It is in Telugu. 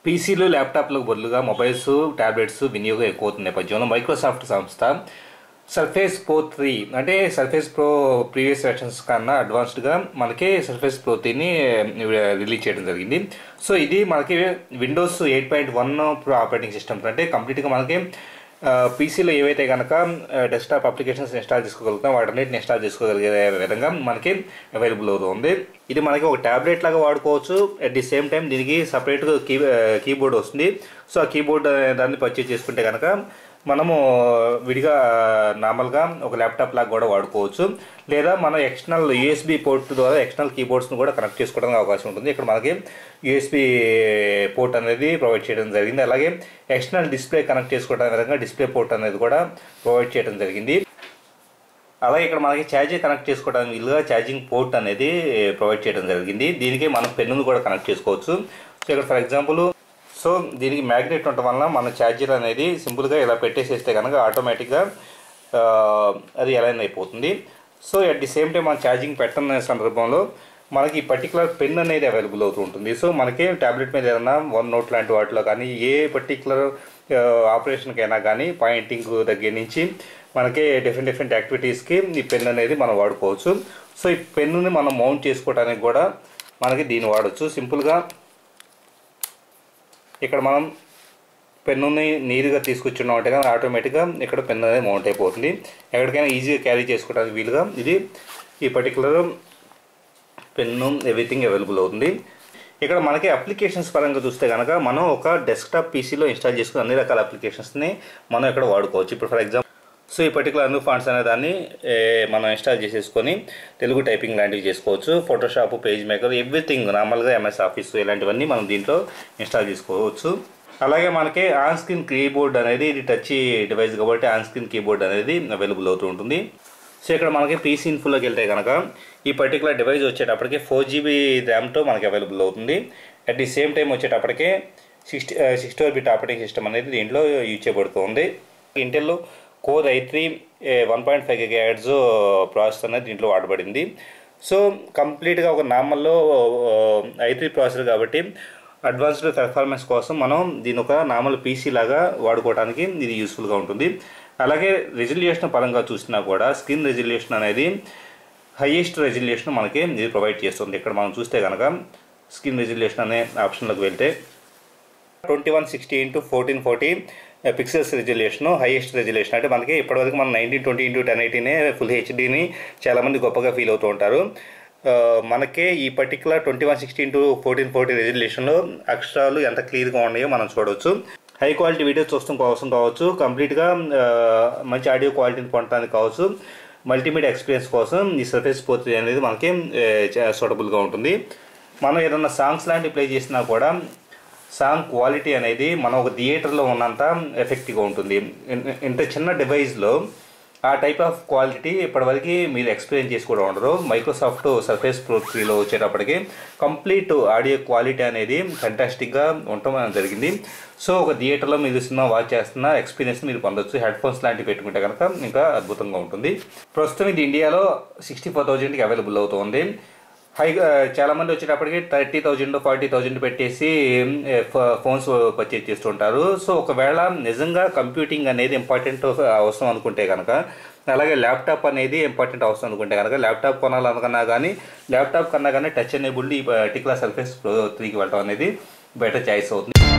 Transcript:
పీసీలు ల్యాప్టాప్లకు బదులుగా మొబైల్స్ ట్యాబ్లెట్స్ వినియోగం ఎక్కువ అవుతున్న నేపథ్యంలో మైక్రోసాఫ్ట్ సంస్థ సర్ఫేస్ ప్రో 3 అంటే సర్ఫేస్ ప్రో ప్రీవియస్ వెర్షన్స్ కన్నా అడ్వాన్స్డ్గా మనకి సర్ఫేస్ ప్రో 3ని రిలీజ్ చేయడం జరిగింది. సో ఇది మనకి విండోస్ 8.1 ప్రో ఆపరేటింగ్ సిస్టమ్స్ అంటే కంప్లీట్గా మనకి పీసీలో ఏవైతే కనుక డెస్క్టాప్ అప్లికేషన్స్ ఇన్స్టాల్ చేసుకోగలుగుతాం వాటన్నిటిని ఇన్స్టాల్ చేసుకోగలిగే విధంగా మనకి అవైలబుల్ అవుతుంది. ఇది మనకి ఒక ట్యాబ్లెట్ లాగా వాడుకోవచ్చు. అట్ ది సేమ్ టైం దీనికి సపరేట్గా కీబోర్డ్ వస్తుంది. సో ఆ కీబోర్డ్ దాన్ని పర్చేజ్ చేసుకుంటే కనుక మనము విడిగా నార్మల్గా ఒక ల్యాప్టాప్ లాగా కూడా వాడుకోవచ్చు. లేదా మనం ఎక్స్టర్నల్ యూఎస్బీ పోర్ట్ ద్వారా ఎక్స్టర్నల్ కీబోర్డ్స్ను కూడా కనెక్ట్ చేసుకోవడానికి అవకాశం ఉంటుంది. ఇక్కడ మనకి యూఎస్బీ పోర్ట్ అనేది ప్రొవైడ్ చేయడం జరిగింది. అలాగే ఎక్స్టర్నల్ డిస్ప్లే కనెక్ట్ చేసుకోవడానికి విధంగా డిస్ప్లే పోర్ట్ అనేది కూడా ప్రొవైడ్ చేయడం జరిగింది. అలాగే ఇక్కడ మనకి ఛార్జర్ కనెక్ట్ చేసుకోవడానికి వీలుగా ఛార్జింగ్ పోర్ట్ అనేది ప్రొవైడ్ చేయడం జరిగింది. దీనికి మనం పెన్నును కూడా కనెక్ట్ చేసుకోవచ్చు. సో ఇక్కడ ఫర్ ఎగ్జాంపుల్ దీనికి మ్యాగ్నెట్ ఉండటం వలన మన ఛార్జర్ అనేది సింపుల్గా ఇలా పెట్టేసేస్తే కనుక ఆటోమేటిక్గా అది అలైన్ అయిపోతుంది. So at the same time మనం ఛార్జింగ్ పెట్టిన సందర్భంలో మనకి ఈ పర్టికులర్ పెన్ అనేది అవైలబుల్ అవుతూ ఉంటుంది. సో మనకి ట్యాబ్లెట్ మీద ఏదైనా వన్ నోట్ లాంటి వాటిలో కానీ ఏ పర్టికులర్ ఆపరేషన్కైనా కానీ పాయింటింగ్ దగ్గర నుంచి మనకి డిఫరెంట్ యాక్టివిటీస్కి ఈ పెన్ అనేది మనం వాడుకోవచ్చు. సో ఈ పెన్నుని మనం మౌంట్ చేసుకోవడానికి కూడా మనకి దీన్ని వాడచ్చు. సింపుల్గా ఇక్కడ మనం పెన్నుని నీరుగా తీసుకొచ్చున్నాం అంటే కానీ ఆటోమేటిక్గా ఇక్కడ పెన్ను అనేది మౌంట్ అయిపోతుంది. ఎక్కడికైనా ఈజీగా క్యారీ చేసుకోవడానికి వీలుగా ఇది ఈ పర్టికులర్ పెన్ను ఎవ్రీథింగ్ అవైలబుల్ అవుతుంది. ఇక్కడ మనకి అప్లికేషన్స్ పరంగా చూస్తే కనుక మనం ఒక డెస్క్టాప్ పీసీలో ఇన్స్టాల్ చేసుకుని అన్ని రకాల అప్లికేషన్స్ని మనం ఇక్కడ వాడుకోవచ్చు. ఇప్పుడు ఫర్ ఎగ్జాంపుల్ సో ఈ పర్టికులర్ అను ఫాంట్స్ అనే దాన్ని మనం ఇన్స్టాల్ చేసేసుకొని తెలుగు టైపింగ్ లాంటివి చేసుకోవచ్చు. ఫోటోషాప్, పేజ్ మేకర్, ఎవ్రీథింగ్ నార్మల్గా ఎంఎస్ ఆఫీస్ ఇలాంటివన్నీ మనం దీంట్లో ఇన్స్టాల్ చేసుకోవచ్చు. అలాగే మనకి ఆన్ స్క్రీన్ కీబోర్డ్ అనేది ఇది టచ్ డివైస్ కాబట్టి ఆన్ స్క్రీన్ కీబోర్డ్ అనేది అవైలబుల్ అవుతూ ఉంటుంది. సో ఇక్కడ మనకి పీసీ ఇన్ఫోలోకి వెళ్తే కనుక ఈ పర్టికులర్ డివైస్ వచ్చేటప్పటికి 4GB ర్యామ్తో మనకి అవైలబుల్ అవుతుంది. అట్ ది సేమ్ టైం వచ్చేటప్పటికి 64 బిట్ ఆపరేటింగ్ సిస్టమ్ అనేది దీంట్లో యూజ్ చేయబడుతుంది. ఇంటెల్లో కోర్ i3 1.5 GHz ప్రాసెసర్ అనేది దీంట్లో వాడబడింది. సో కంప్లీట్గా ఒక నార్మల్లో i3 ప్రాసెసర్ కాబట్టి అడ్వాన్స్డ్ పెర్ఫార్మెన్స్ కోసం మనం దీని ఒక నార్మల్ పీసీ లాగా వాడుకోవడానికి ఇది యూస్ఫుల్గా ఉంటుంది. అలాగే రెజల్యూషన్ పరంగా చూసినా కూడా స్క్రీన్ రెజల్యూషన్ అనేది హైయెస్ట్ రెజల్యూషన్ మనకి ఇది ప్రొవైడ్ చేస్తుంది. ఇక్కడ మనం చూస్తే కనుక స్క్రీన్ రెజల్యూషన్ అనే ఆప్షన్లోకి వెళ్తే 2160x1440 pixels resolution highest resolution అంటే మనకి ఇప్పటివరకు మనం 1920x1080 ఫుల్ హెచ్డీని చాలామంది గొప్పగా ఫీల్ అవుతూ ఉంటారు. మనకే ఈ పర్టికులర్ 2160x1440 రెజల్యూషన్లో అక్షరాలు ఎంత క్లియర్గా ఉన్నాయో మనం చూడవచ్చు. హై క్వాలిటీ వీడియోస్ చూస్తాం కోసం కావచ్చు, కంప్లీట్గా మంచి ఆడియో క్వాలిటీని పొందడానికి కావచ్చు, మల్టీమీడియా ఎక్స్పీరియన్స్ కోసం ఈ సర్ఫేస్ ప్రో 3 అనేది మనకి సూటబుల్గా ఉంటుంది. మనం ఏదన్నా సాంగ్స్ లాంటివి ప్లే చేసినా కూడా సాంగ్ క్వాలిటీ అనేది మనం ఒక థియేటర్లో ఉన్నంత ఎఫెక్టివ్గా ఉంటుంది. ఇంత చిన్న డివైస్లో ఆ టైప్ ఆఫ్ క్వాలిటీ ఇప్పటివరకు మీరు ఎక్స్పీరియన్స్ చేసి కూడా ఉండరు. మైక్రోసాఫ్ట్ సర్ఫేస్ ప్రో 3లో వచ్చేటప్పటికి కంప్లీట్ ఆడియో క్వాలిటీ అనేది ఫెంటాస్టిక్గా ఉండటం జరిగింది. సో ఒక థియేటర్లో మీరు సినిమా వాచ్ చేస్తున్న ఎక్స్పీరియన్స్ మీరు పొందొచ్చు. హెడ్ ఫోన్స్ లాంటివి పెట్టుకుంటే కనుక ఇంకా అద్భుతంగా ఉంటుంది. ప్రస్తుతం ఇది ఇండియాలో 64,000కి అవైలబుల్ అవుతుంది. చాలామంది వచ్చేటప్పటికి 30,000 40,000 పెట్టేసి ఫోన్స్ పర్చేజ్ చేస్తుంటారు. సో ఒకవేళ నిజంగా కంప్యూటింగ్ అనేది ఇంపార్టెంట్ అవసరం అనుకుంటే కనుక, అలాగే ల్యాప్టాప్ అనేది ఇంపార్టెంట్ అవసరం అనుకుంటే కనుక ల్యాప్టాప్ కొనాలనుకున్నా కానీ ల్యాప్టాప్ కన్నా కానీ టచ్ ఎనేబుల్డ్ ఈ పర్టికులర్ సర్ఫేస్ ప్రో 3కి వెళ్ళడం అనేది బెటర్ చాయిస్ అవుతుంది.